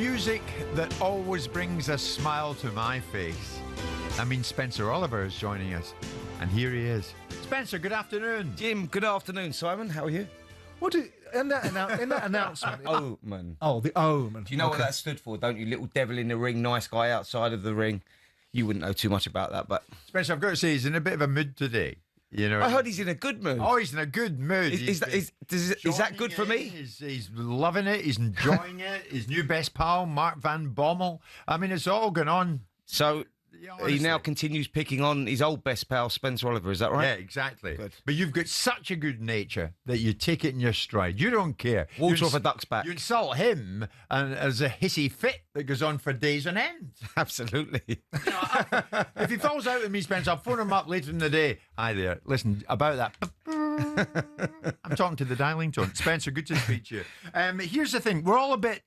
music that always brings a smile to my face. I mean, Spencer Oliver is joining us, and here he is. Spencer, good afternoon. Jim, good afternoon. Simon, how are you? What did in that announcement? Omen. Oh, the Omen. Do you know what that stood for? Don't you? Little devil in the ring, nice guy outside of the ring. You wouldn't know too much about that, but Spencer, I've got to say, he's in a bit of a mood today. You know, I heard he's in a good mood. Oh, he's in a good mood. Is that good for me? He's loving it. He's enjoying it. His new best pal, Mark Van Bommel. I mean, it's all going on. So Yeah, he now continues picking on his old best pal, Spencer Oliver. Is that right? Yeah, exactly. Good. But you've got such a good nature that you take it in your stride. You don't care. Water off a duck's back. You insult him and as a hissy fit that goes on for days on end. Absolutely. You know, if he falls out with me, Spencer, I'll phone him up later in the day. Hi there. Listen, about that. I'm talking to the dialing tone. Spencer, good to speak to you. Here's the thing. We're all a bit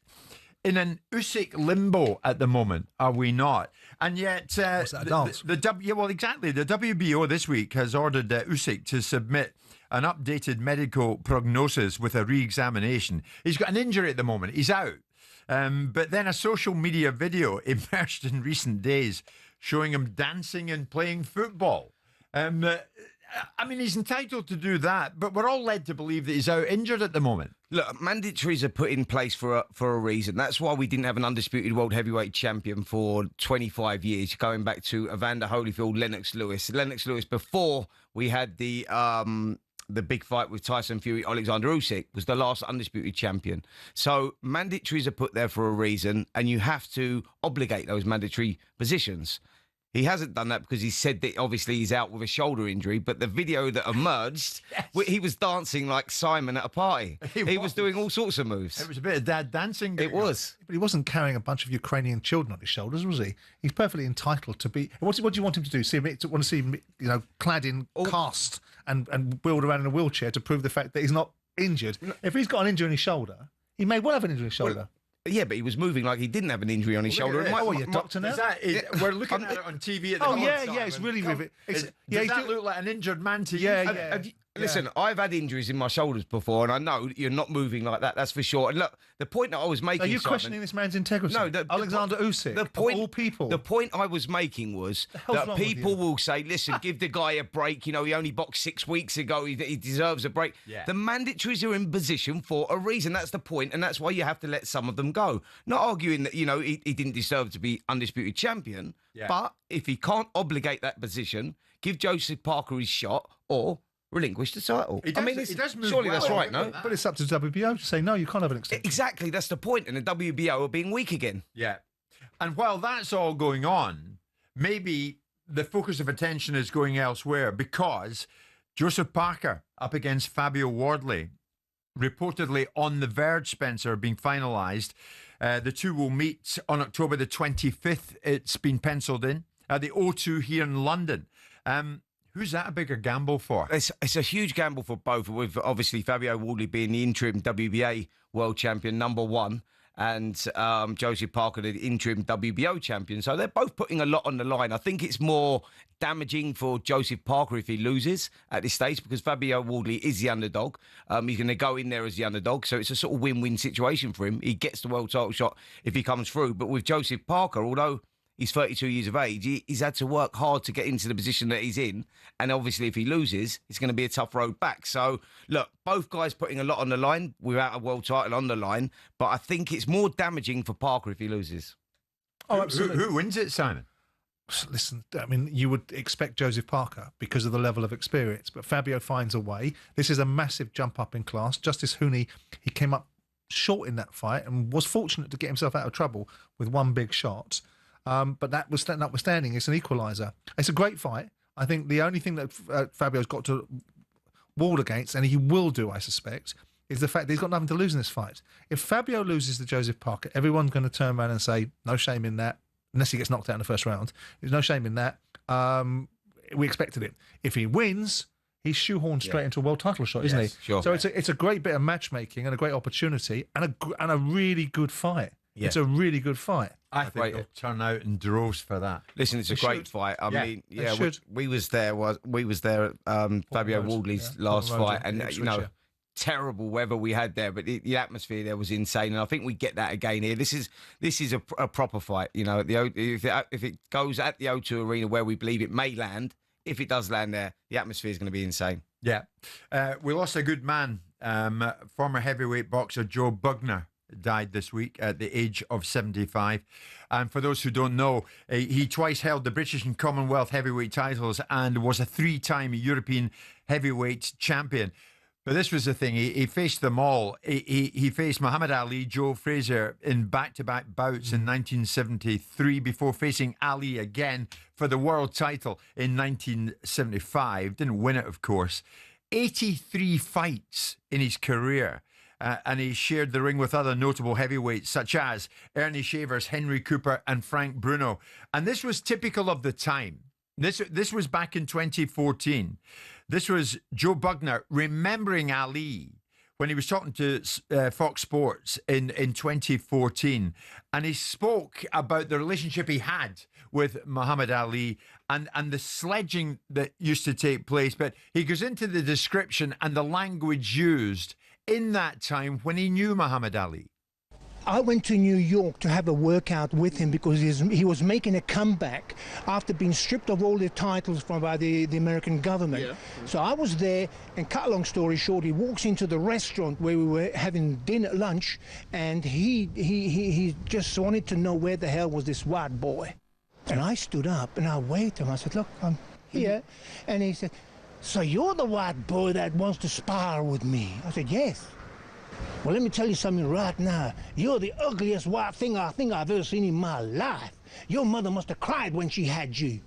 in an Usyk limbo at the moment, are we not? And yet, What's that, a dance? Well, exactly. The WBO this week has ordered Usyk to submit an updated medical prognosis with a re-examination. He's got an injury at the moment. He's out. But then a social media video emerged in recent days showing him dancing and playing football. I mean, he's entitled to do that, but we're all led to believe that he's out injured at the moment. Look, mandatories are put in place for a reason. That's why we didn't have an undisputed world heavyweight champion for 25 years, going back to Evander, Holyfield, Lennox Lewis. Lennox Lewis, before we had the big fight with Tyson Fury, Oleksandr Usyk, was the last undisputed champion. So mandatories are put there for a reason, and you have to obligate those mandatory positions. He hasn't done that because he said that obviously he's out with a shoulder injury, but the video that emerged, he was dancing like Simon at a party. He was doing all sorts of moves. It was a bit of dad dancing. It was. But he wasn't carrying a bunch of Ukrainian children on his shoulders, was he? He's perfectly entitled to be. What do you want him to do? Want to see him, clad in cast and wheeled around in a wheelchair to prove the fact that he's not injured? If he's got an injury on his shoulder, he may well have an injury on his shoulder. Yeah, but he was moving like he didn't have an injury on his shoulder. You're a doctor now? We're looking at it on TV at the moment. It's really vivid. Does that look like an injured man to you? Listen, I've had injuries in my shoulders before, and I know you're not moving like that. That's for sure. And look, the point that I was making. Are you questioning this man's integrity? No, Oleksandr Usyk. The point, of all people. The point I was making was that people will say, "Listen, give the guy a break. He only boxed 6 weeks ago. He deserves a break." Yeah. The mandatories are in position for a reason. That's the point, and that's why you have to let some of them go. Not arguing that he didn't deserve to be undisputed champion, but if he can't obligate that position, give Joseph Parker his shot or relinquish the title. He does move surely well, that's right, no? But it's up to WBO to say, no, you can't have an extension. Exactly, that's the point, and the WBO are being weak again. Yeah. And while that's all going on, maybe the focus of attention is going elsewhere because Joseph Parker up against Fabio Wardley, reportedly on the verge, Spencer, of being finalised. The two will meet on October the 25th. It's been penciled in at the O2 here in London. Who's that a bigger gamble for? It's a huge gamble for both, with obviously Fabio Wardley being the interim WBA world champion, #1, and Joseph Parker, the interim WBO champion. So they're both putting a lot on the line. I think it's more damaging for Joseph Parker if he loses at this stage because Fabio Wardley is the underdog. He's going to go in there as the underdog. So it's a sort of win-win situation for him. He gets the world title shot if he comes through. But with Joseph Parker, although he's 32 years of age, he's had to work hard to get into the position that he's in. And obviously, if he loses, it's going to be a tough road back. So, look, both guys putting a lot on the line without a world title on the line. But I think it's more damaging for Parker if he loses. Oh, absolutely. Who wins it, Simon? Listen, I mean, you would expect Joseph Parker because of the level of experience. But Fabio finds a way. This is a massive jump up in class. Justice Hooney, he came up short in that fight and was fortunate to get himself out of trouble with one big shot. But that was notwithstanding, it's an equaliser. It's a great fight. I think the only thing that Fabio's got to ward against, and he will do, I suspect, is the fact that he's got nothing to lose in this fight. If Fabio loses to Joseph Parker, everyone's going to turn around and say, no shame in that, unless he gets knocked out in the first round. There's no shame in that. We expected it. If he wins, he's shoehorned straight into a world title shot, isn't he? Sure. So it's a great bit of matchmaking and a great opportunity and a really good fight. Yeah. It's a really good fight. I think they'll turn out in droves for that. Listen, it's a great fight. I mean, we was there. We was there at Fabio Wardley's last fight, and terrible weather we had there, but the atmosphere there was insane, and I think we get that again here. This is a proper fight, you know. If it goes at the O2 Arena where we believe it may land, if it does land there, the atmosphere is going to be insane. Yeah. We lost a good man. Former heavyweight boxer Joe Bugner died this week at the age of 75. And for those who don't know, he twice held the British and Commonwealth heavyweight titles and was a 3-time European heavyweight champion. But this was the thing, he faced them all. He faced Muhammad Ali, Joe Frazier in back-to-back bouts in 1973 before facing Ali again for the world title in 1975. Didn't win it, of course. 83 fights in his career. And he shared the ring with other notable heavyweights such as Ernie Shavers, Henry Cooper and Frank Bruno. And this was typical of the time. This was back in 2014. This was Joe Bugner remembering Ali when he was talking to Fox Sports in 2014. And he spoke about the relationship he had with Muhammad Ali and the sledging that used to take place. But he goes into the description and the language used in that time when he knew Muhammad Ali. I went to New York to have a workout with him because he was making a comeback after being stripped of all the titles by the American government. Yeah. So I was there, and cut a long story short, he walks into the restaurant where we were having lunch, and he just wanted to know where the hell was this white boy. And I stood up and I waved him. I said, look, I'm here. And he said, so you're the white boy that wants to spar with me? I said, yes. Well, let me tell you something right now. You're the ugliest white thing I think I've ever seen in my life. Your mother must have cried when she had you.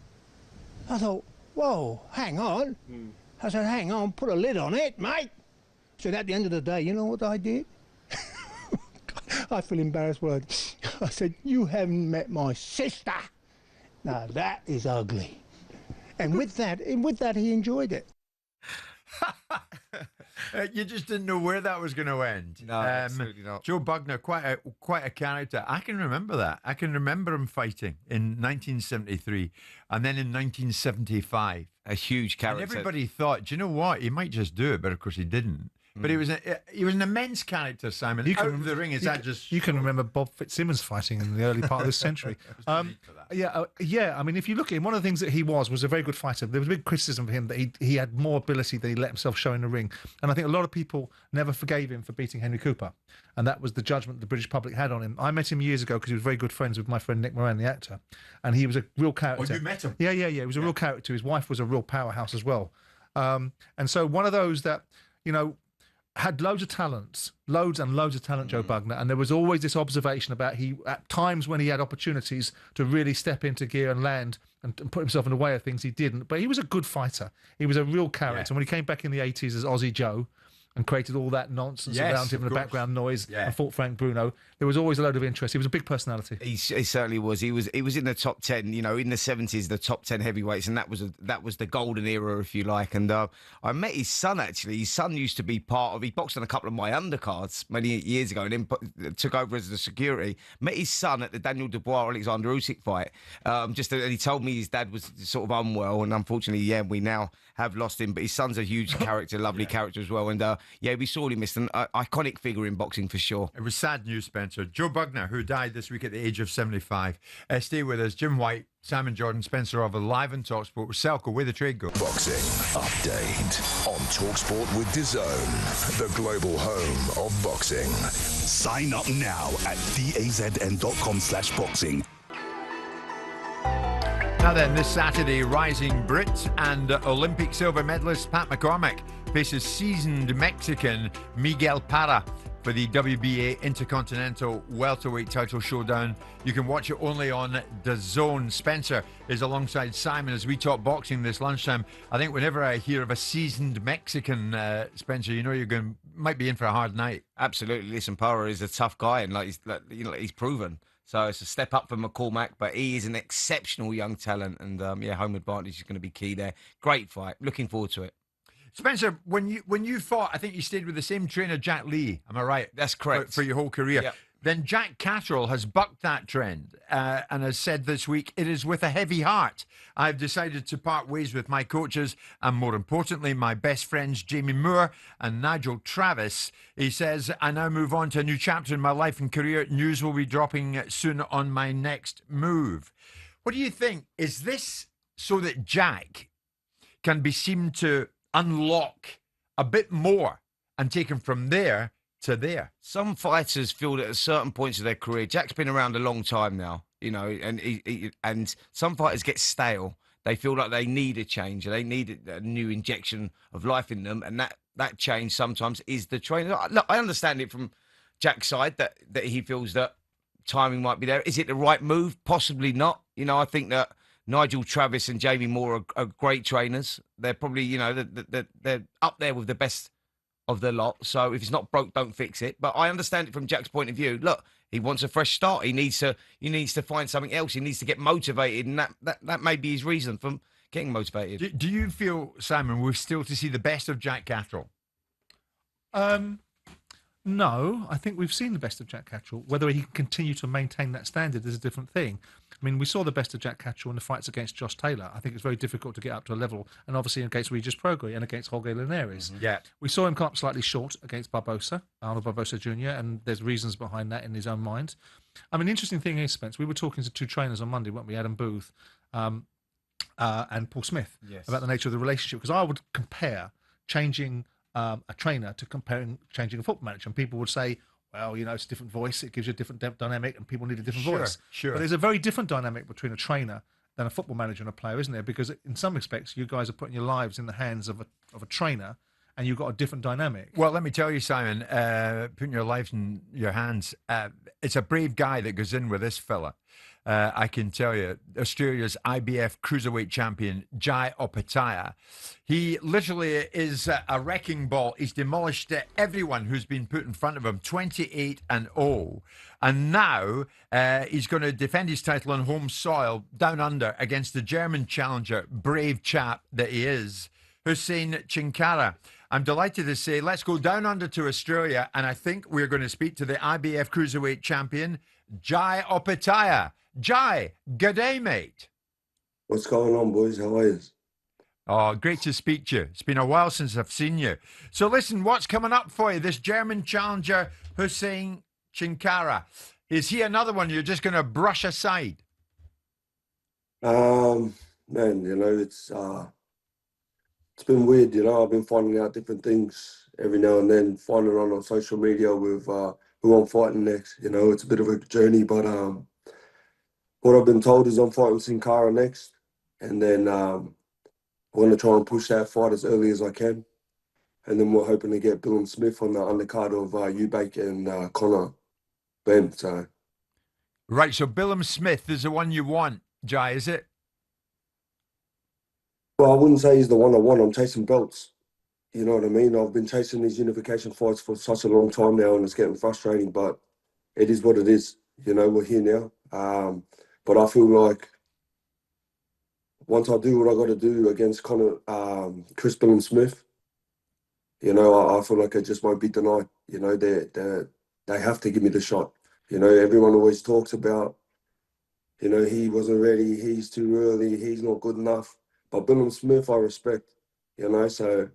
I thought, whoa, hang on. I said, hang on, put a lid on it, mate. So at the end of the day, you know what I did? I feel embarrassed. I said, you haven't met my sister. Now that is ugly. And with that, he enjoyed it. You just didn't know where that was going to end. No, absolutely not. Joe Bugner, quite a character. I can remember that. I can remember him fighting in 1973 and then in 1975. A huge character. And everybody thought, do you know what? He might just do it, but of course he didn't. But he was an immense character, Simon. You can, out of the ring, is that just... You can remember Bob Fitzsimmons fighting in the early part of this century. Yeah. I mean, if you look at him, one of the things that he was a very good fighter. There was a big criticism of him that he had more ability than he let himself show in the ring. And I think a lot of people never forgave him for beating Henry Cooper. And that was the judgment the British public had on him. I met him years ago because he was very good friends with my friend Nick Moran, the actor. And he was a real character. Oh, you met him? Yeah. He was a real character. His wife was a real powerhouse as well. And so one of those that, you know, had loads of talents, loads and loads of talent, Joe Bugner, and there was always this observation about at times when he had opportunities to really step into gear and land and put himself in the way of things, he didn't. But he was a good fighter. He was a real character. And when he came back in the 80s as Aussie Joe and created all that nonsense around him and the background noise and fought Frank Bruno, there was always a load of interest. He was a big personality. He certainly was. He was in the top 10, you know, in the 70s, the top 10 heavyweights, and that was the golden era, if you like. And I met his son, actually. His son used to be he boxed on a couple of my undercards many years ago and then took over as the security. Met his son at the Daniel Dubois Oleksandr Usyk fight. And he told me his dad was sort of unwell, and unfortunately, we now have lost him. But his son's a huge character, lovely character as well. And we sorely missed an iconic figure in boxing for sure. It was sad news, Spencer. Joe Bugner, who died this week at the age of 75. Stay with us. Jim Whyte, Simon Jordan, Spencer Over, live on talkSPORT with Selco, where the trade goes. Boxing update on talkSPORT with DAZN, the global home of boxing. Sign up now at dazn.com/boxing. Now then, this Saturday, rising Brit and Olympic silver medalist Pat McCormack faces seasoned Mexican Miguel Parra for the WBA Intercontinental Welterweight title showdown. You can watch it only on DAZN. Spencer is alongside Simon as we talk boxing this lunchtime. I think whenever I hear of a seasoned Mexican, Spencer, you know might be in for a hard night. Absolutely. Listen, Parra is a tough guy, and he's proven. So it's a step up for McCormack, but he is an exceptional young talent, and home advantage is going to be key there. Great fight. Looking forward to it. Spencer, when you fought, I think you stayed with the same trainer, Jack Lee. Am I right? That's correct. For your whole career. Yep. then Jack Catterall has bucked that trend and has said this week, "It is with a heavy heart I've decided to part ways with my coaches and, more importantly, my best friends Jamie Moore and Nigel Travis." He says, "I now move on to a new chapter in my life and career. News will be dropping soon on my next move." What do you think? Is this so that Jack can be seen to unlock a bit more and take him from there to there? Some fighters feel that at certain points of their career, Jack's been around a long time now, you know, and some fighters get stale. They feel like they need a change, they need a new injection of life in them, and that change sometimes is the trainer. Look, I understand it from Jack's side that he feels that timing might be there. Is it the right move? Possibly not. You know, I think that Nigel Travis and Jamie Moore are great trainers. They're probably, you know, they're up there with the best of the lot. So if it's not broke, don't fix it. But I understand it from Jack's point of view. Look, he wants a fresh start. He needs to find something else. He needs to get motivated, and that may be his reason for getting motivated. Do you feel, Simon, we're still to see the best of Jack Catterall? No, I think we've seen the best of Jack Catterall. Whether he can continue to maintain that standard is a different thing. I mean, we saw the best of Jack Catterall in the fights against Josh Taylor. I think it's very difficult to get up to a level, and obviously against Regis Prograis and against Jorge Linares. Yeah. We saw him come up slightly short against Barbosa, Arnold Barbosa Jr., and there's reasons behind that in his own mind. I mean, interesting thing is, Spence, we were talking to two trainers on Monday, weren't we? Adam Booth and Paul Smith, about the nature of the relationship, because I would compare changing a trainer to changing a football manager, and people would say, well, you know, it's a different voice, it gives you a different dynamic, and people need a different voice. Sure. But there's a very different dynamic between a trainer than a football manager and a player, isn't there? Because in some respects, you guys are putting your lives in the hands of a trainer, and you've got a different dynamic. Well, let me tell you, Simon, putting your life in your hands, it's a brave guy that goes in with this fella. I can tell you, Australia's IBF cruiserweight champion, Jai Opetaia. He literally is a wrecking ball. He's demolished everyone who's been put in front of him, 28-0. And now he's going to defend his title on home soil, down under, against the German challenger, brave chap that he is, Huseyin Chinkara. I'm delighted to say, let's go down under to Australia, and I think we're going to speak to the IBF cruiserweight champion, Jai Opetaia. Jai, good day, mate. What's going on, boys? How are you? Oh, great to speak to you. It's been a while since I've seen you. So listen, what's coming up for you? This German challenger, Huseyin Chinkara. Is he another one you're just going to brush aside? Man, you know, it's been weird, you know. I've been finding out different things every now and then, finding on social media with who I'm fighting next. You know, it's a bit of a journey, but what I've been told is I'm fighting Sin Cara next, and then we're going to try and push that fight as early as I can, and then we're hoping to get Billam-Smith on the undercard of Usyk and Conor Ben. So, right. So Billam-Smith is the one you want, Jai, is it? well, I wouldn't say he's the one I want. I'm chasing belts. You know what I mean? I've been chasing these unification fights for such a long time now, and it's getting frustrating. But it is what it is. You know, we're here now. But I feel like once I do what I got to do against Chris Billam-Smith, you know, I feel like it just won't be denied. You know, they have to give me the shot. You know, everyone always talks about, you know, he wasn't ready, he's too early, he's not good enough. But Billam-Smith, I respect. You know, so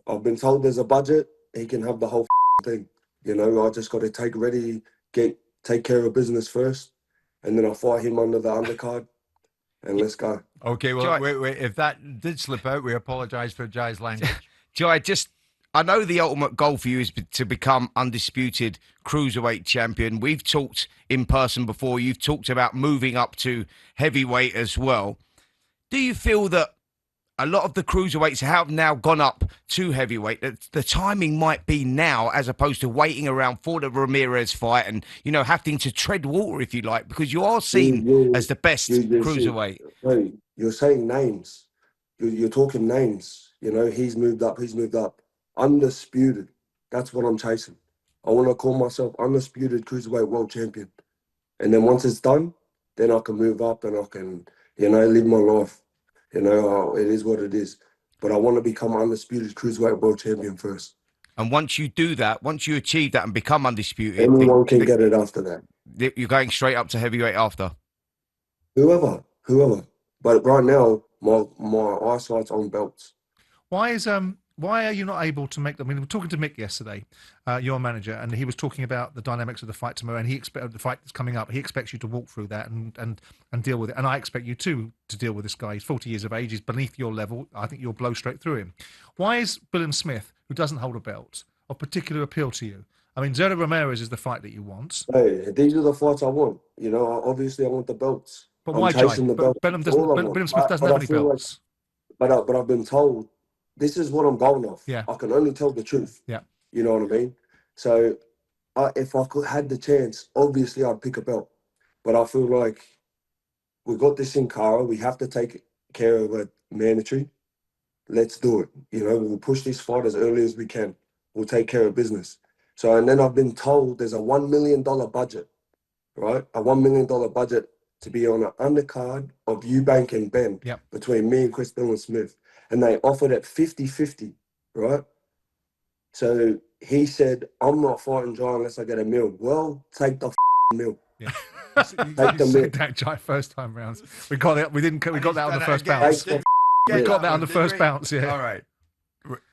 I've been told there's a budget, he can have the whole thing. You know, I just got to take care of business first, and then I'll fight him under the undercard, and let's go. Okay, well, Jai, wait. If that did slip out, we apologise for Jai's language. Jai, I know the ultimate goal for you is to become undisputed cruiserweight champion. We've talked in person before. You've talked about moving up to heavyweight as well. Do you feel that a lot of the cruiserweights have now gone up to heavyweight, that the timing might be now as opposed to waiting around for the Ramirez fight and, you know, having to tread water, if you like, because you are seen as the best cruiserweight? You're saying names. You're talking names. You know, he's moved up. Undisputed. That's what I'm chasing. I want to call myself undisputed cruiserweight world champion. And then once it's done, then I can move up and I can, you know, live my life. You know, it is what it is. But I want to become undisputed cruiserweight world champion first. And once you do that, once you achieve that and become undisputed, Anyone can get it after that. you're going straight up to heavyweight after. Whoever. But right now, my eyesight's on belts. Why are you not able to make them? I mean, we were talking to Mick yesterday, your manager, and he was talking about the dynamics of the fight tomorrow, and he expected the fight that's coming up. He expects you to walk through that and deal with it, and I expect you too to deal with this guy. He's 40 years of age. He's beneath your level. I think you'll blow straight through him. Why is Billam-Smith, who doesn't hold a belt, of particular appeal to you? I mean, Zerda Ramirez is the fight that you want. Hey, these are the fights I want. You know, obviously I want the belts. But I'm why, Jai? chasing the belts. Billam-Smith doesn't have any belts. But I've been told this is what I'm going off. Yeah. I can only tell the truth. Yeah. You know what I mean? So if I had the chance, obviously I'd pick a belt. But I feel like we got this in Cara. We have to take care of it mandatory. Let's do it. You know, we'll push this fight as early as we can. We'll take care of business. So, and then I've been told there's a $1 million budget, right? A $1 million budget to be on an undercard of Eubank and Ben between me and Chris Billam-Smith. And they offered it 50-50, right? So he said, I'm not fighting Jai unless I get a meal. Well, take the meal. Yeah. Take the meal. That Jai first time rounds. We got it. We got that on the first bounce. We got that on the first bounce. Yeah. All right.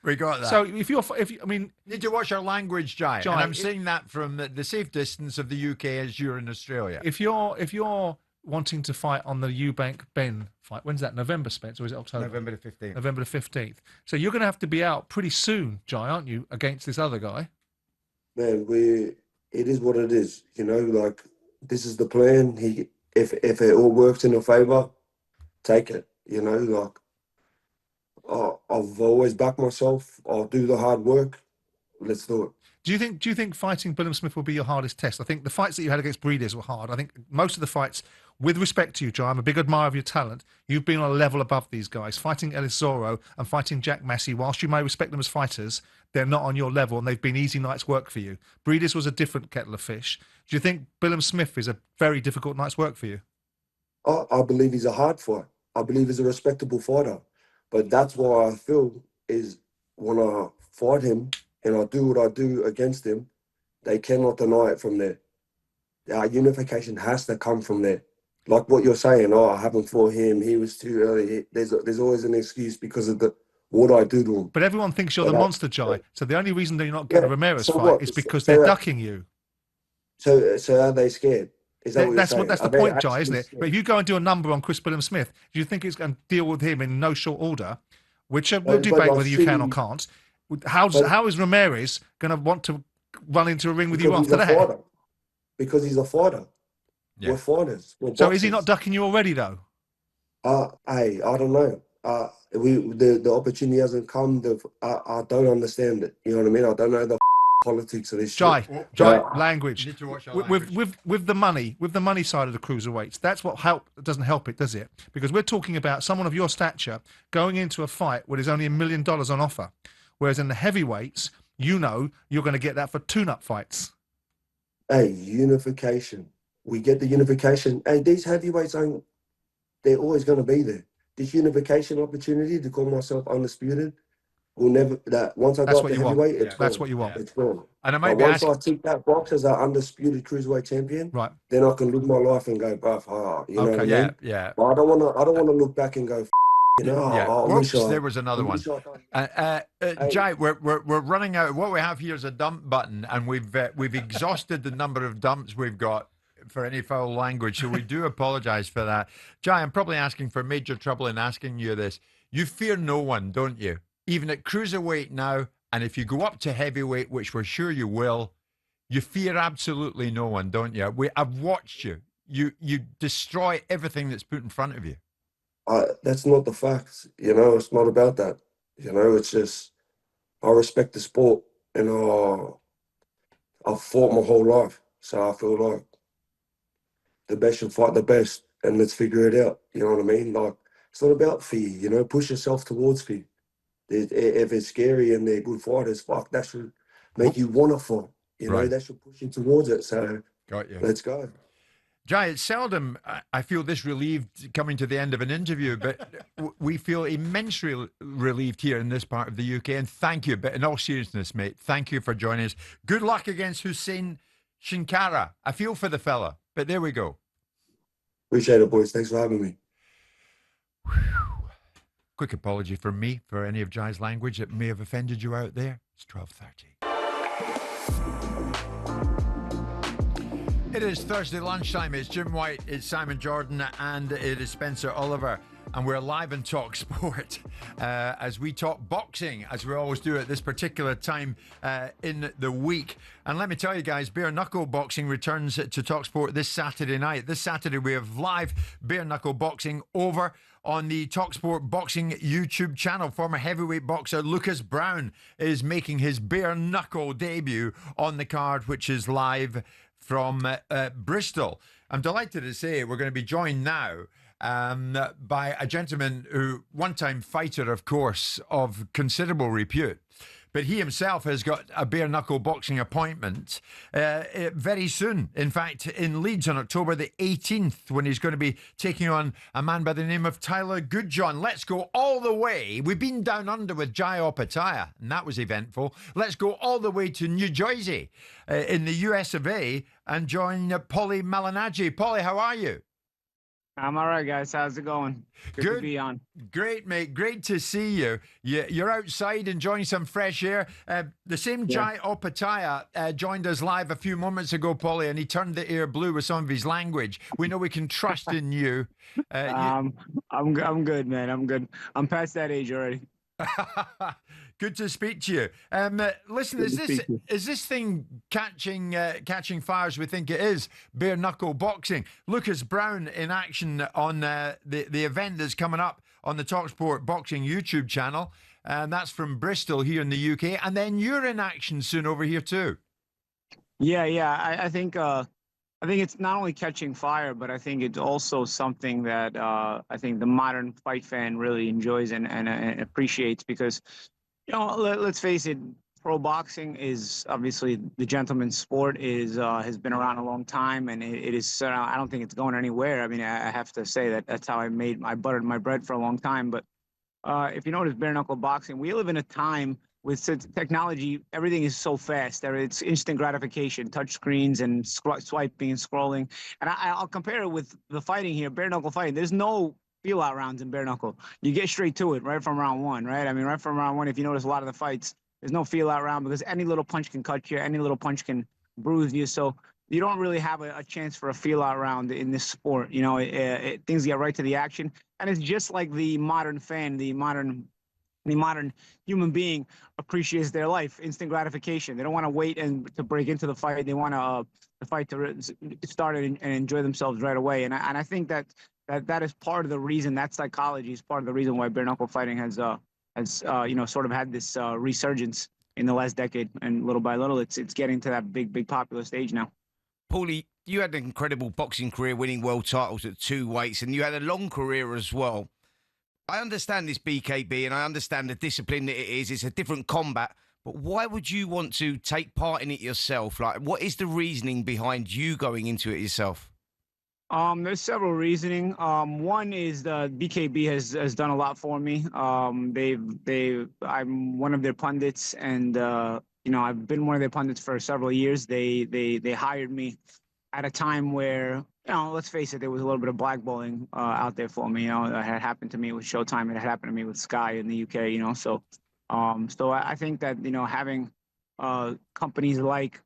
We got that. So I mean, need to watch our language, Jai. Jai, and I'm saying that from the safe distance of the UK as you're in Australia. If you're wanting to fight on the Eubank Ben fight, when's that? November, Spence, or is it October? November the 15th. November the 15th. So you're going to have to be out pretty soon, Jai, aren't you, against this other guy? Man, it is what it is. You know, like this is the plan. If it all works in our favour, take it. You know, like I've always backed myself. I'll do the hard work. Let's do it. Do you think fighting Billam-Smith will be your hardest test? I think the fights that you had against Breeders were hard. I think most of the fights, with respect to you, Jai, I'm a big admirer of your talent. You've been on a level above these guys. Fighting Ellis Zorro and fighting Jack Massey, whilst you may respect them as fighters, they're not on your level and they've been easy night's work for you. Breeders was a different kettle of fish. Do you think Billam-Smith is a very difficult night's work for you? I believe he's a hard fight. I believe he's a respectable fighter. But that's why I feel is when I fight him and I do what I do against him, they cannot deny it from there. Our unification has to come from there. Like what you're saying, I haven't fought him, he was too early. There's always an excuse because of what I do to him. But everyone thinks you're the monster, Jai. So the only reason that you're not getting a Ramirez fight is because they're ducking you. So are they scared? Is that what you're saying? That's the point, Jai, isn't it? But if you go and do a number on Chris Billam-Smith, do you think it's going to deal with him in no short order? Which we'll debate whether you can or can't. How is Ramirez going to want to run into a ring with you after that? Because he's a fighter. Yeah. We're fighters. So is he not ducking you already, though? I don't know. The opportunity hasn't come. I don't understand it. You know what I mean? I don't know the politics of this. Jai, language. You need to watch our language. With the money side of the cruiserweights, that's what doesn't help it, does it? Because we're talking about someone of your stature going into a fight where there's only $1 million on offer, whereas in the heavyweights, you know you're going to get that for tune-up fights. Hey, unification. We get the unification. Hey, these heavyweights they're always going to be there. This unification opportunity to call myself undisputed will never, once I got the heavyweight, it's gone. That's what you want. It's gone. And I might once I tick that box as an undisputed cruiserweight champion, right, then I can live my life and go, bruv, you know what I mean? Yeah. But I don't want to look back and go, you know, Whoops, there was another one. Jai, we're running out. What we have here is a dump button, and we've exhausted the number of dumps we've got for any foul language, so we do apologise for that. Jai, I'm probably asking for major trouble in asking you this. You fear no one, don't you? Even at cruiserweight now, and if you go up to heavyweight, which we're sure you will, you fear absolutely no one, don't you? I've watched you. You destroy everything that's put in front of you. That's not the facts. You know, it's not about that. You know, it's just I respect the sport, and I've fought my whole life, so I feel like the best should fight the best, and let's figure it out. You know what I mean? Like, it's not about fear. You know, push yourself towards fear. If it's scary and they're good fighters, fuck, that should make you want to fight. You know, that should push you towards it. So, got you. Let's go. Jai, it's seldom I feel this relieved coming to the end of an interview, but we feel immensely relieved here in this part of the UK. And thank you, but in all seriousness, mate, thank you for joining us. Good luck against Huseyin Shinkara. I feel for the fella, but there we go. Appreciate it, boys. Thanks for having me. Quick apology from me for any of Jai's language that may have offended you out there. It's 12:30. It is Thursday lunchtime. It's Jim Whyte, it's Simon Jordan, and it is Spencer Oliver. And we're live in talkSPORT as we talk boxing, as we always do at this particular time in the week. And let me tell you guys, bare knuckle boxing returns to talkSPORT this Saturday night. This Saturday we have live bare knuckle boxing over on the talkSPORT Boxing YouTube channel. Former heavyweight boxer Lucas Brown is making his bare knuckle debut on the card, which is live from Bristol. I'm delighted to say we're going to be joined now by a gentleman who, one-time fighter, of course, of considerable repute, but he himself has got a bare knuckle boxing appointment very soon. In fact, in Leeds on October the 18th, when he's going to be taking on a man by the name of Tyler Goodjohn. Let's go all the way. We've been down under with Jai Opetaia, and that was eventful. Let's go all the way to New Jersey in the US of A and join Paulie Malignaggi. Paulie, how are you? I'm all right, guys. How's it going? Good to be on. Great, mate. Great to see you. You're outside enjoying some fresh air. The same Jai Opetaia joined us live a few moments ago, Paulie, and he turned the air blue with some of his language. We know we can trust in you. I'm good, man. I'm good. I'm past that age already. Good to speak to you. Listen, is this thing catching fire as we think it is? Bare knuckle boxing. Lucas Brown in action on the event that's coming up on the talkSPORT Boxing YouTube channel, and that's from Bristol here in the UK. And then you're in action soon over here too. Yeah. I think it's not only catching fire, but I think it's also something that I think the modern fight fan really enjoys and appreciates because, let's face it, pro boxing is obviously the gentleman's sport. Has been around a long time, and it is. I don't think it's going anywhere. I mean, I have to say that's how I buttered my bread for a long time. But if you notice, bare knuckle boxing, we live in a time with technology, everything is so fast. It's instant gratification, touch screens and swiping and scrolling. And I'll compare it with the fighting here, bare knuckle fighting. There's no feel out rounds in bare knuckle. You get straight to it right from round one, right? I mean, right from round one, if you notice a lot of the fights, there's no feel out round because any little punch can cut you, any little punch can bruise you. So you don't really have a chance for a feel out round in this sport. Things get right to the action. And it's just like the modern fan, the modern human being appreciates their life, instant gratification. They don't want to wait to break into the fight. They want the fight to start and enjoy themselves right away. And I think that is part of the reason. That psychology is part of the reason why bare knuckle fighting has sort of had this resurgence in the last decade. And little by little, it's getting to that big popular stage now. Paulie, you had an incredible boxing career, winning world titles at 2 weights, and you had a long career as well. I understand this BKB and I understand the discipline that it is. It's a different combat. But why would you want to take part in it yourself? Like, what is the reasoning behind you going into it yourself? There's several reasoning. One is the BKB has done a lot for me. I'm one of their pundits, and I've been one of their pundits for several years. They hired me at a time where, let's face it, there was a little bit of blackballing out there for me. It had happened to me with Showtime. It had happened to me with Sky in the UK. So I think that having companies like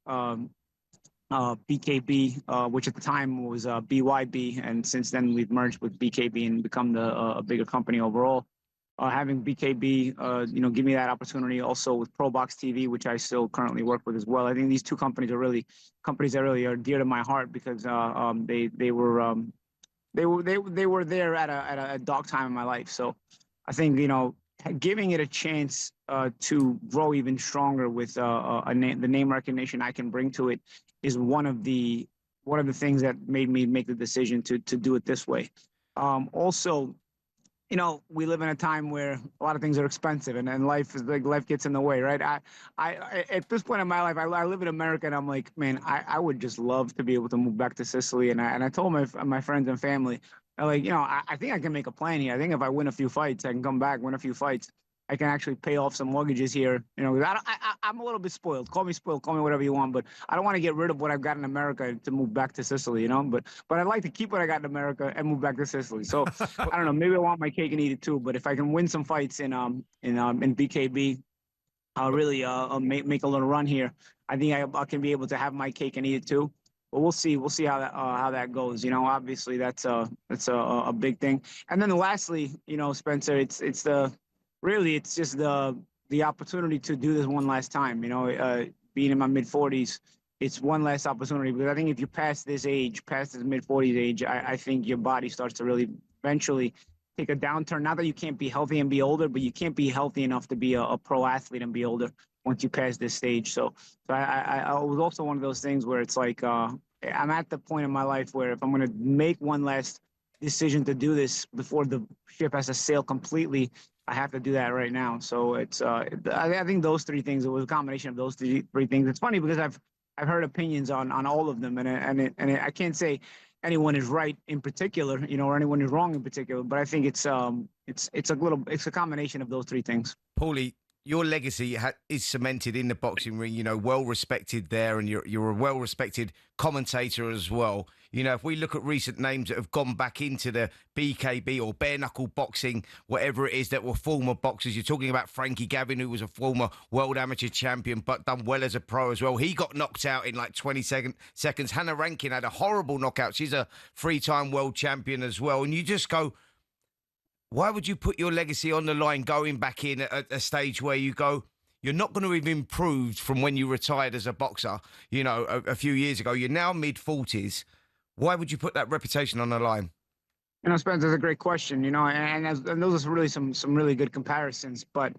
BKB, which at the time was BYB, and since then we've merged with BKB and become a bigger company overall. Having BKB, give me that opportunity. Also with ProBox TV, which I still currently work with as well. I think these two companies are really companies that really are dear to my heart because they were there at a dark time in my life. So I think giving it a chance to grow even stronger with the name recognition I can bring to it is one of the things that made me make the decision to do it this way. Also, we live in a time where a lot of things are expensive, and life is like life gets in the way, right? I at this point in my life, I live in America, and I'm like, man, I would just love to be able to move back to Sicily, and I told my friends and family, I'm like, I think I can make a plan here. I think if I win a few fights, I can come back, win a few fights. I can actually pay off some mortgages here. 'Cause I'm a little bit spoiled. Call me spoiled, call me whatever you want, but I don't want to get rid of what I've got in America to move back to Sicily, But I'd like to keep what I got in America and move back to Sicily. So I don't know. Maybe I want my cake and eat it too. But if I can win some fights in BKB, I'll really make a little run here. I think I can be able to have my cake and eat it too. But we'll see. We'll see how that goes. Obviously that's a big thing. And then lastly, Spencer, it's just the opportunity to do this one last time. Being in my mid 40s, it's one last opportunity, because I think if you pass this age, past this mid 40s age, I think your body starts to really eventually take a downturn. Not that you can't be healthy and be older, but you can't be healthy enough to be a pro athlete and be older once you pass this stage. So I was also one of those things where it's like I'm at the point in my life where if I'm going to make one last decision to do this before the ship has to sail completely, I have to do that right now. So it's I think those three things. It was a combination of those three things. It's funny because I've heard opinions on all of them, and I can't say anyone is right in particular, or anyone is wrong in particular. But I think it's a combination of those three things. Paulie, your legacy is cemented in the boxing ring, well respected there, and you're a well respected commentator as well. If we look at recent names that have gone back into the BKB or bare knuckle boxing, whatever it is, that were former boxers, you're talking about Frankie Gavin, who was a former world amateur champion, but done well as a pro as well. He got knocked out in like 20 seconds. Hannah Rankin had a horrible knockout. She's a 3-time world champion as well. And you just go, why would you put your legacy on the line going back in at a stage where you go, you're not going to have improved from when you retired as a boxer, a few years ago. You're now mid-40s. Why would you put that reputation on the line? Spencer, that's a great question, and those are really some really good comparisons. But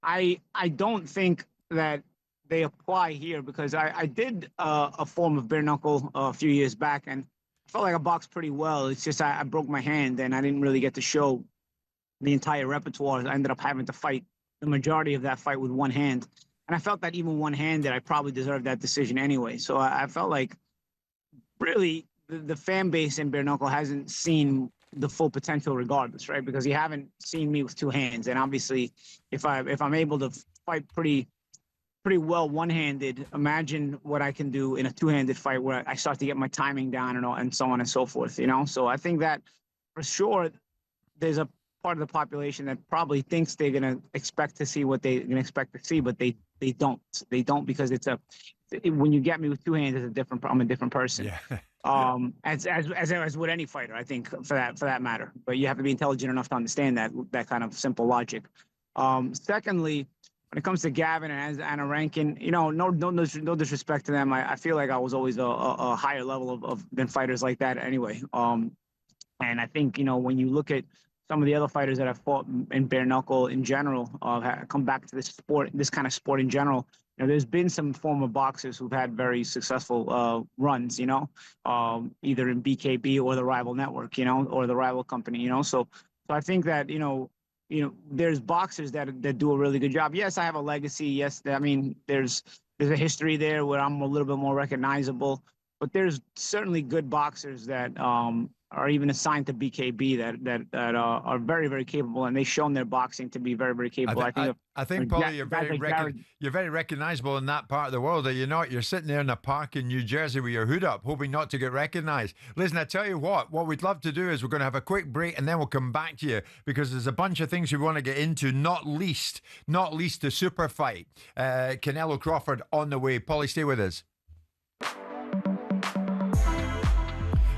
I don't think that they apply here, because I did a form of bare knuckle a few years back, and I felt like I boxed pretty well. It's just I broke my hand, and I didn't really get to show the entire repertoire. I ended up having to fight the majority of that fight with one hand. And I felt that even one-handed, I probably deserved that decision anyway. So I felt like really the fan base in bare knuckle hasn't seen the full potential regardless, right? Because you haven't seen me with two hands. And obviously, if I'm able to fight pretty well one-handed, imagine what I can do in a two-handed fight where I start to get my timing down and so on and so forth, So I think that for sure there's a part of the population that probably thinks they're going to expect to see what they're going to expect to see, but they don't. They don't, because when you get me with two hands, I'm a different person. Yeah. As with any fighter, I think, for that matter. But you have to be intelligent enough to understand that kind of simple logic. Secondly, when it comes to Gavin and Anna Rankin, no disrespect to them. I feel like I was always a higher level than fighters like that anyway. And I think, when you look at some of the other fighters that have fought in bare knuckle in general, come back to this kind of sport in general. There's been some former boxers who've had very successful runs, either in BKB or the rival network, or the rival company, So I think that, there's boxers that do a really good job. Yes, I have a legacy. Yes, there's a history there where I'm a little bit more recognizable. But there's certainly good boxers that are even assigned to BKB that are very, very capable, and they've shown their boxing to be very, very capable. I think, Paulie, you're very recognizable in that part of the world. Are you not? You're sitting there in a park in New Jersey with your hood up, hoping not to get recognized. Listen, I tell you what we'd love to do is we're going to have a quick break, and then we'll come back to you, because there's a bunch of things we want to get into, not least the super fight. Canelo Crawford on the way. Paulie, stay with us.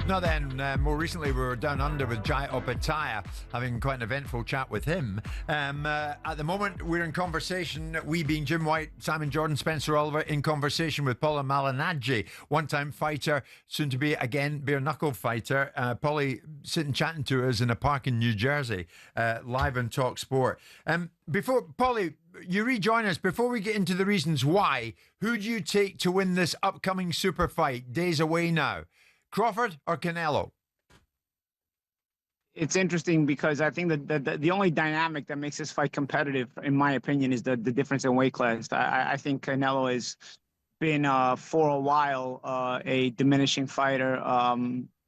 Now then, more recently we were down under with Jai Opetaia, having quite an eventful chat with him. At the moment, we're in conversation, we being Jim Whyte, Simon Jordan, Spencer Oliver, in conversation with Paulie Malignaggi, one-time fighter, soon to be, again, bare-knuckle fighter. Paulie sitting chatting to us in a park in New Jersey, live on talkSPORT. Before, Paulie, you rejoin us. Before we get into the reasons why, who do you take to win this upcoming super fight, days away now? Crawford or Canelo? it's interesting because I think that the only dynamic that makes this fight competitive, in my opinion, is the difference in weight class. I think Canelo has been for a while a diminishing fighter.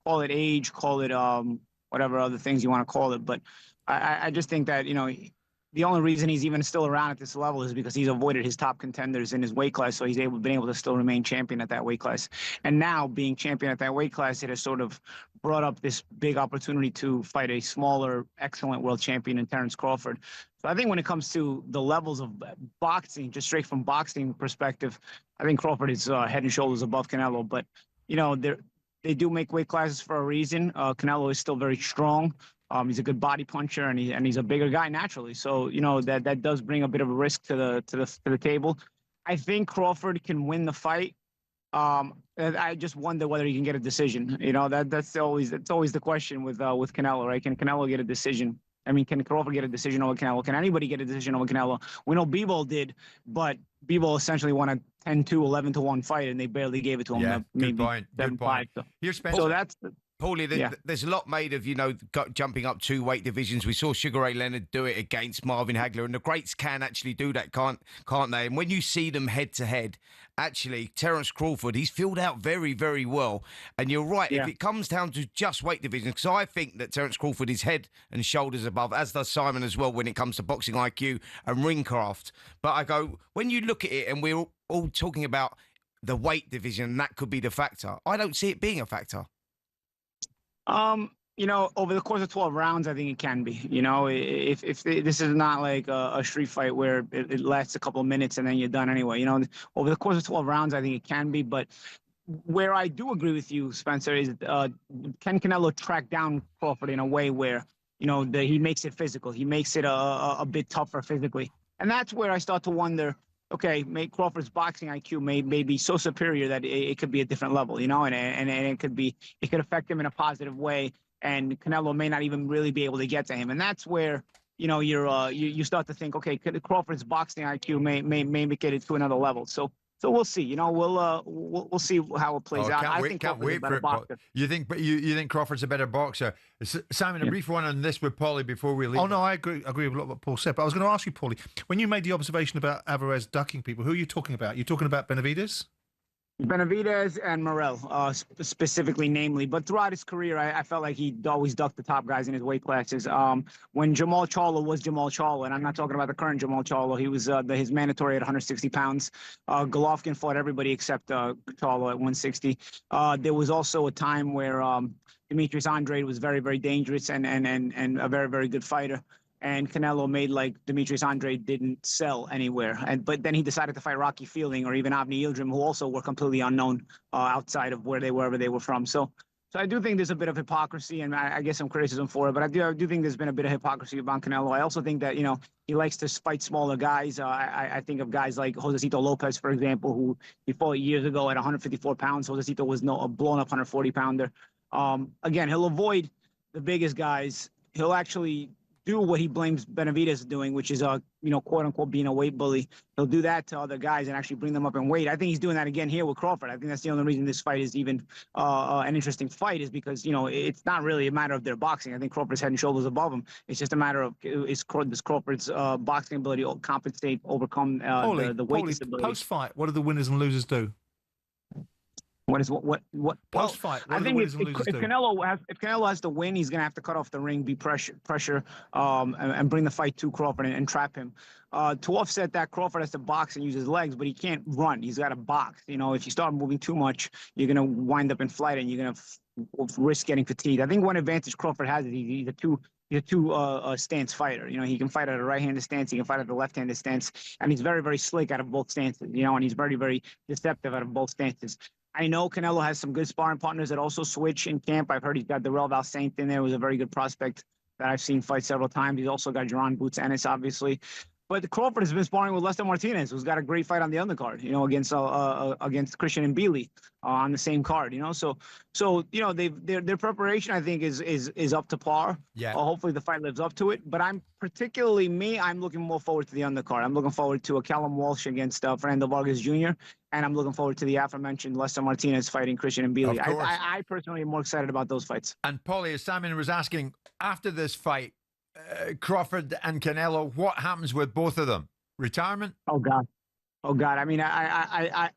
Call it age, call it whatever other things you want to call it, but I just think that the only reason he's even still around at this level is because he's avoided his top contenders in his weight class, so he's been able to still remain champion at that weight class. And now being champion at that weight class, it has sort of brought up this big opportunity to fight a smaller, excellent world champion in Terence Crawford. So I think when it comes to the levels of boxing, just straight from boxing perspective, I think Crawford is head and shoulders above Canelo. But they do make weight classes for a reason. Canelo is still very strong. He's a good body puncher, and he's a bigger guy naturally. So that does bring a bit of a risk to the table. I think Crawford can win the fight. I just wonder whether he can get a decision. That's always the question with Canelo, right? Can Canelo get a decision? I mean, can Crawford get a decision over Canelo? Can anybody get a decision over Canelo? We know Bivol did, but Bivol essentially won a 10-2, 11-1 fight, and they barely gave it to him. Yeah, maybe good point. 7-5. Here's Spencer. So that's Paulie, there's a lot made of, jumping up 2 weight divisions. We saw Sugar Ray Leonard do it against Marvin Hagler, and the greats can actually do that, can't they? And when you see them head-to-head, actually, Terence Crawford, he's filled out very, very well. And you're right, if it comes down to just weight divisions, because I think that Terence Crawford is head and shoulders above, as does Simon as well when it comes to boxing IQ and ring craft. But I go, when you look at it, and we're all talking about the weight division, that could be the factor. I don't see it being a factor. Over the course of 12 rounds, I think it can be. If this is not like a street fight where it lasts a couple of minutes and then you're done anyway. Over the course of 12 rounds, I think it can be. But where I do agree with you, Spencer, is can Canelo track down Crawford in a way where he makes it physical, he makes it a bit tougher physically, and that's where I start to wonder. Okay, Crawford's boxing IQ may be so superior that it could be a different level, and it could affect him in a positive way, and Canelo may not even really be able to get to him, and that's where you start to think, okay, Crawford's boxing IQ may make it to another level. So we'll see. We'll see how it plays out. I think Crawford's a better boxer. You think Crawford's a better boxer? Simon, a brief one on this with Paulie before we leave. Oh no, I agree with a lot of what Paul said. But I was going to ask you, Paulie, when you made the observation about Alvarez ducking people, who are you talking about? You're talking about Benavidez? Benavidez and Morel, specifically, namely. But throughout his career, I felt like he always ducked the top guys in his weight classes. When Jamal Charlo was Jamal Charlo, and I'm not talking about the current Jamal Charlo, he was his mandatory at 160 pounds. Golovkin fought everybody except Charlo at 160. There was also a time where Demetrius Andrade was very, very dangerous and a very, very good fighter. And Canelo made like Demetrius Andrade didn't sell anywhere. But then he decided to fight Rocky Fielding or even Avni Yildirim, who also were completely unknown outside of wherever they were from. So I do think there's a bit of hypocrisy, and I get some criticism for it. But I do think there's been a bit of hypocrisy about Canelo. I also think that he likes to fight smaller guys. I think of guys like Josecito Lopez, for example, who he fought years ago at 154 pounds. Josecito was a blown up 140 pounder. Again, he'll avoid the biggest guys. He'll actually do what he blames Benavidez doing, which is quote unquote being a weight bully. He'll do that to other guys and actually bring them up in weight. I think he's doing that again here with Crawford. I think that's the only reason this fight is even an interesting fight, is because it's not really a matter of their boxing. I think Crawford's head and shoulders above him. It's just a matter of does Crawford's boxing ability overcome the weight disability. Post fight, what do the winners and losers do? What post fight? I think if Canelo has to win, he's gonna have to cut off the ring, be pressure, and bring the fight to Crawford and trap him. To offset that, Crawford has to box and use his legs, but he can't run. He's got to box. If you start moving too much, you're gonna wind up in flight and you're gonna risk getting fatigued. I think one advantage Crawford has is he's a two stance fighter. He can fight at a right-handed stance, he can fight at the left-handed stance, and he's very, very slick out of both stances. And he's very, very deceptive out of both stances. I know Canelo has some good sparring partners that also switch in camp. I've heard he's got Darrell Valsaint in there, who's a very good prospect that I've seen fight several times. He's also got Jaron Boots Ennis, obviously. But Crawford has been sparring with Lester Martinez, who's got a great fight on the undercard, against Christian and Bealey on the same card, So their preparation, I think, is up to par. Yeah. Hopefully the fight lives up to it. But I'm looking more forward to the undercard. I'm looking forward to a Callum Walsh against Fernando Vargas Jr. And I'm looking forward to the aforementioned Lester Martinez fighting Christian and Bealey. I personally am more excited about those fights. And Paulie, as Simon was asking, after this fight, Crawford and Canelo, what happens with both of them? Retirement? Oh God. I mean, I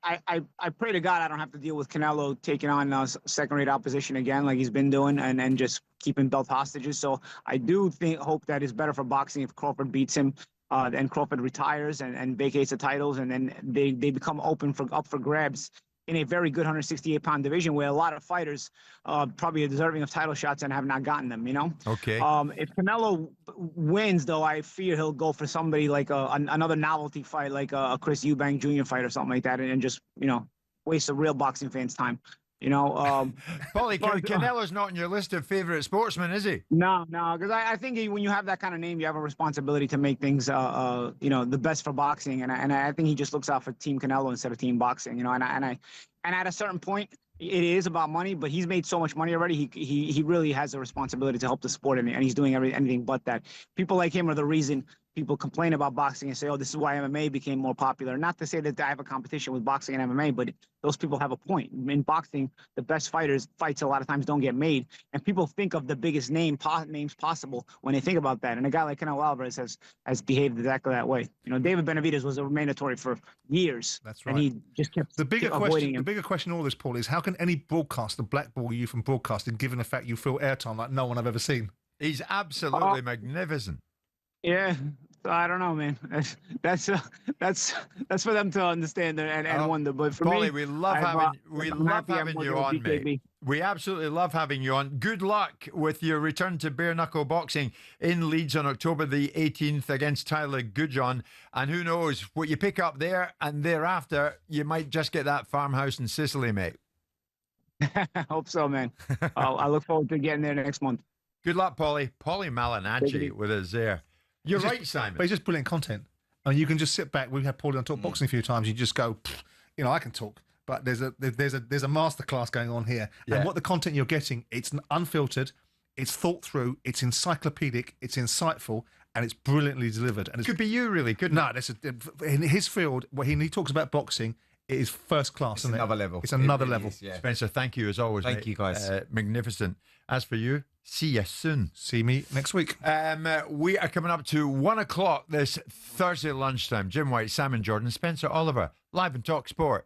pray to God I don't have to deal with Canelo taking on second-rate opposition again, like he's been doing, and just keeping belt hostages. So I do hope that it's better for boxing if Crawford beats him, and Crawford retires and vacates the titles, and then they become up for grabs in a very good 168-pound division where a lot of fighters probably are deserving of title shots and have not gotten them, Okay. If Canelo wins, though, I fear he'll go for somebody like another novelty fight, like a Chris Eubank Jr. fight or something like that, and just, waste a real boxing fan's time. Paulie, Canelo's not on your list of favorite sportsmen, is he? No, because I think when you have that kind of name, you have a responsibility to make things, the best for boxing, and I think he just looks out for Team Canelo instead of Team Boxing, and at a certain point, it is about money, but he's made so much money already. He really has a responsibility to help the sport, and he's doing anything but that. People like him are the reason people complain about boxing and say, oh, this is why MMA became more popular. Not to say that I have a competition with boxing and MMA, but those people have a point. In boxing, the best fights a lot of times don't get made, and people think of the biggest names possible when they think about that. And a guy like Canelo Alvarez has behaved exactly that way. David Benavidez was a mandatory for years. That's right. And he just kept avoiding him. The bigger question in all this, Paul, is how can any broadcaster blackball you from broadcasting, given the fact you fill airtime like no one I've ever seen? He's absolutely magnificent. Yeah, I don't know, man. That's for them to understand and wonder. But for Paulie, me, we love having you on, mate. We absolutely love having you on. Good luck with your return to bare knuckle boxing in Leeds on October the 18th against Tyler Gudjon. And who knows what you pick up there, and thereafter you might just get that farmhouse in Sicily, mate. I hope so, man. I look forward to getting there next month. Good luck, Paulie. Paulie Malignaggi with us there. You're right, Simon. But it's just brilliant content. I mean, you can just sit back. We've had Paulie on Talk Boxing a few times. You just go, I can talk, but there's a masterclass going on here. Yeah. And what the content you're getting, it's unfiltered, it's thought through, it's encyclopedic, it's insightful, and it's brilliantly delivered. And it could be you, really, couldn't it? In his field, where he talks about boxing, it is first class. It's another level. It's another level. Is, yeah. Spencer, thank you as always. Thank you, guys. Magnificent. As for you, see you soon. See me next week. We are coming up to 1 o'clock this Thursday lunchtime. Jim Whyte, Simon Jordan, Spencer Oliver, live on talkSPORT.